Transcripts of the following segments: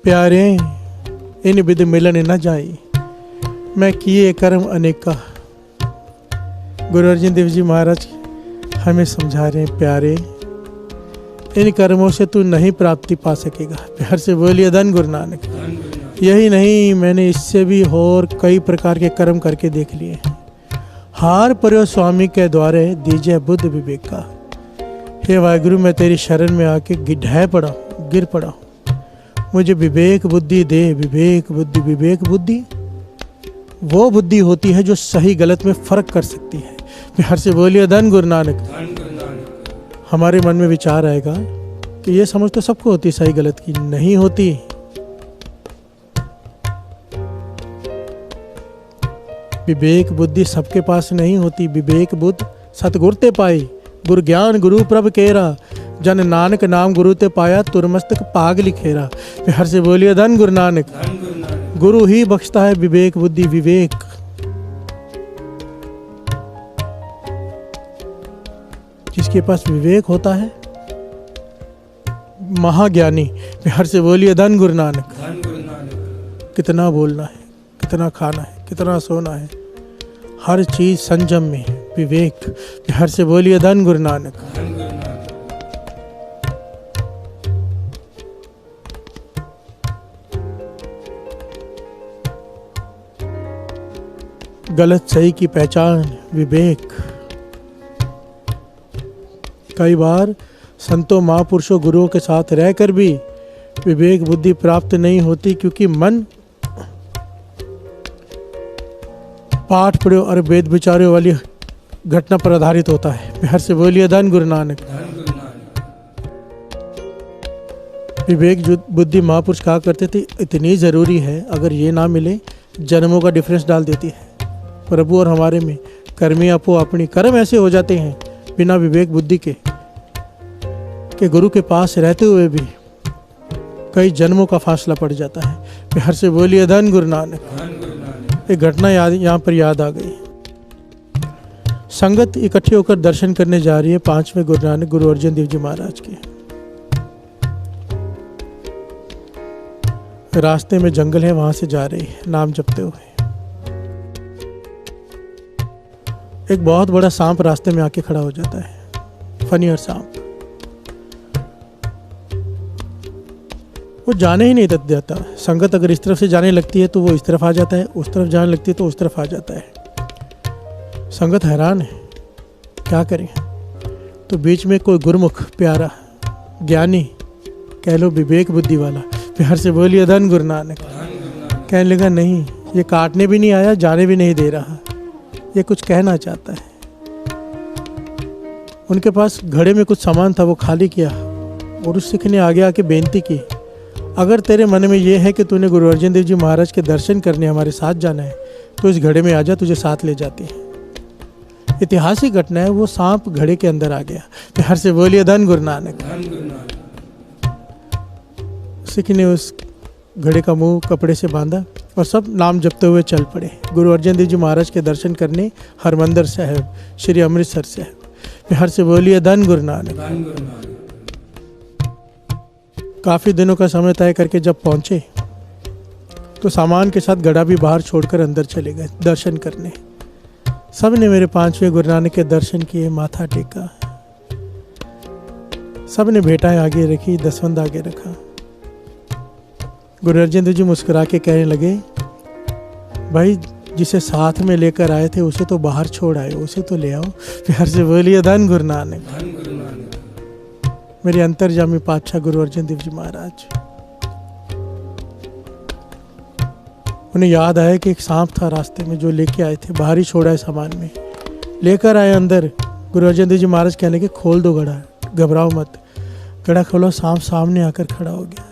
प्यारे इन विध मिलन न जाई, मैं किए कर्म अनेका। गुरु अर्जन देव जी महाराज हमें समझा रहे हैं, प्यारे इन कर्मों से तू नहीं प्राप्ति पा सकेगा। प्यार से बोलिए धन गुरु नानक। यही नहीं, मैंने इससे भी और कई प्रकार के कर्म करके देख लिए। हार पर्यो स्वामी के द्वारे दीजिए बुद्ध विवेक का। हे वाहिगुरु, मैं तेरी शरण में आके ढह पड़ा, गिर पड़ा, मुझे विवेक बुद्धि दे। विवेक बुद्धि, विवेक बुद्धि वो बुद्धि होती है जो सही गलत में फर्क कर सकती है। प्यार से बोलिए धन गुरु नानक। हमारे मन में विचार आएगा कि ये समझ तो सबको होती, सही गलत की नहीं होती। विवेक बुद्धि सबके पास नहीं होती। विवेक बुद्ध सतगुर ते पाई, गुर ज्ञान गुरु प्रभ केरा, जन नानक नाम गुरु ते पाया, तुरमस्तक पाग लिखेरा। प्यार से बोलिए धन गुरु नानक। गुरु ही बख्शता है विवेक बुद्धि। विवेक जिसके पास विवेक होता है, महाज्ञानी। प्यार से बोलिए धन गुरु नानक। कितना बोलना है, कितना खाना है, कितना सोना है, हर चीज संयम में है। विवेक। प्यार से बोलिए धन गुरु नानक। गलत सही की पहचान, विवेक। कई बार संतों महापुरुषों गुरुओं के साथ रहकर भी विवेक बुद्धि प्राप्त नहीं होती, क्योंकि मन पाठ पढ़ो और वेद विचारों वाली घटना पर आधारित होता है। प्यार से बोलिए धन गुरु नानक। विवेक बुद्धि महापुरुष कहा करते थे, इतनी जरूरी है, अगर ये ना मिले जन्मों का डिफरेंस डाल देती है। प्रभु और हमारे में कर्मी अपो अपनी कर्म ऐसे हो जाते हैं बिना विवेक बुद्धि के गुरु के पास रहते हुए भी कई जन्मों का फासला पड़ जाता है। प्यार से बोलिए धन गुरु नानक। एक घटना यहाँ पर याद आ गई। संगत इकट्ठे होकर दर्शन करने जा रही है 5वें गुरु नानक गुरु अर्जन देव जी महाराज के। रास्ते में जंगल है, वहां से जा रही है नाम जपते हुए। एक बहुत बड़ा सांप रास्ते में आके खड़ा हो जाता है, फनी और सांप। वो जाने ही नहीं देता। संगत अगर इस तरफ से जाने लगती है तो वो इस तरफ आ जाता है, उस तरफ जाने लगती है तो उस तरफ आ जाता है। संगत हैरान है, क्या करें। तो बीच में कोई गुरुमुख प्यारा ज्ञानी, कह लो विवेक बुद्धि वाला, प्यार से बोलिए धन गुरु नानक। कहने लगा, नहीं, ये काटने भी नहीं आया, जाने भी नहीं दे रहा, ये कुछ कहना चाहता है। उनके पास घड़े में कुछ सामान था, वो खाली किया और उस सिख ने आगे आके बेनती की, अगर तेरे मन में ये है कि तूने गुरु अर्जन देव जी महाराज के दर्शन करने हमारे साथ जाना है तो इस घड़े में आ जा, तुझे साथ ले जाते हैं। ऐतिहासिक घटना है। वो सांप घड़े के अंदर आ गया। प्यार से बोलिए धन गुरु नानक। सिख ने उस घड़े का मुंह कपड़े से बांधा और सब नाम जपते हुए चल पड़े गुरु अर्जन देव जी महाराज के दर्शन करने हरमंदिर साहिब, श्री अमृतसर साहिब। प्यार से बोलिए धन गुरु नानक। काफी दिनों का समय तय करके जब पहुंचे तो सामान के साथ घड़ा भी बाहर छोड़कर अंदर चले गए दर्शन करने। सब ने मेरे 5वें गुरु नानक के दर्शन किए, माथा टेका, सब ने भेंटाएं आगे रखी, दसवंध आगे रखा। गुरु अर्जन देव जी मुस्कुरा के कहने लगे, भाई जिसे साथ में लेकर आए थे उसे तो बाहर छोड़ आए, उसे तो ले आओ। प्यार से बोलिए धन गुरु नानक। मेरे अंतर्जामी पातशाह गुरु अर्जन देव जी महाराज। उन्हें याद आया कि एक सांप था रास्ते में जो लेके आए थे, बाहर ही छोड़ा है सामान में, लेकर आए अंदर। गुरु अर्जन देव जी महाराज कहने के, खोल दो घड़ा, घबराओ मत। घड़ा खोलो, सांप सामने आकर खड़ा हो गया,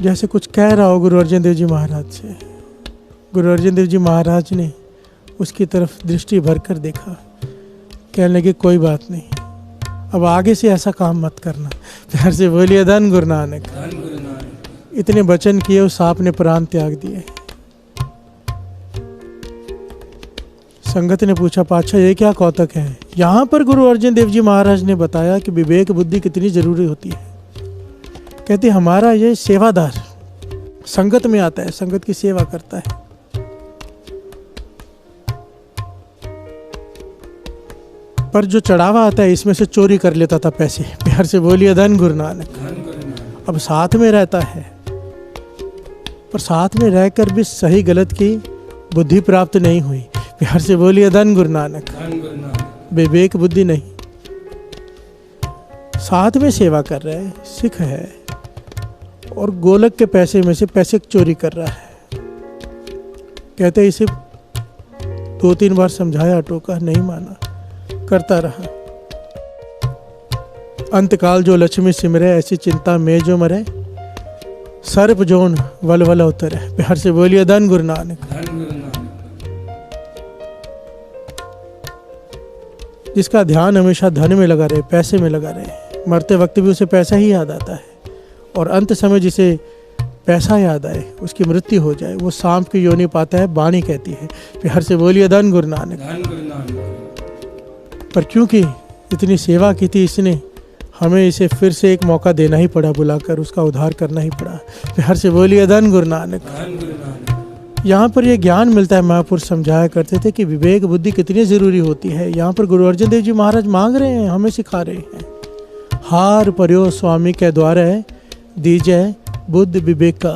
जैसे कुछ कह रहा हो गुरु अर्जन देव जी महाराज से। गुरु अर्जन देव जी महाराज ने उसकी तरफ दृष्टि भरकर देखा, कहने लगे, कोई बात नहीं, अब आगे से ऐसा काम मत करना। प्यार से बोलिए धन गुरु नानक। इतने वचन किए, उस सांप ने प्राण त्याग दिए। संगत ने पूछा, पातशाह ये क्या कौतक है। यहाँ पर गुरु अर्जन देव जी महाराज ने बताया कि विवेक बुद्धि कितनी जरूरी होती है। कहते हमारा ये सेवादार संगत में आता है, संगत की सेवा करता है। पर जो चढ़ावा आता है इसमें से चोरी कर लेता था पैसे। प्यार से बोलिए धन गुरु नानक। अब साथ में रहता है, पर साथ में रहकर भी सही गलत की बुद्धि प्राप्त नहीं हुई। प्यार से बोलिए धन गुरु नानक। विवेक बुद्धि नहीं, साथ में सेवा कर रहा है, सिख है, और गोलक के पैसे में से पैसे चोरी कर रहा है। कहते इसे 2-3 बार समझाया, टोका, नहीं माना, करता रहा। अंतकाल जो लक्ष्मी सिमरे, ऐसी चिंता में जो मरे, सर्प जोन वल वल उतरे। प्यार से बोलिए धन गुरु नानक। जिसका ध्यान हमेशा धन में लगा रहे, पैसे में लगा रहे, मरते वक्त भी उसे पैसा ही याद आता है, और अंत समय जिसे पैसा याद आए, उसकी मृत्यु हो जाए, वो सांप की योनि पाता है, वाणी कहती है। प्यार से बोलिए धन गुरु नानक। पर क्योंकि इतनी सेवा की थी इसने, हमें इसे फिर से एक मौका देना ही पड़ा, बुलाकर उसका उद्धार करना ही पड़ा। प्यार से बोलिए धन गुरु नानक। यहाँ पर यह ज्ञान मिलता है। महापुरुष समझाया करते थे कि विवेक बुद्धि कितनी ज़रूरी होती है। यहाँ पर गुरु अर्जन देव जी महाराज मांग रहे हैं, हमें सिखा रहे हैं। हार पर्यो स्वामी के द्वारे, दीजय बुद्धि विवेक का।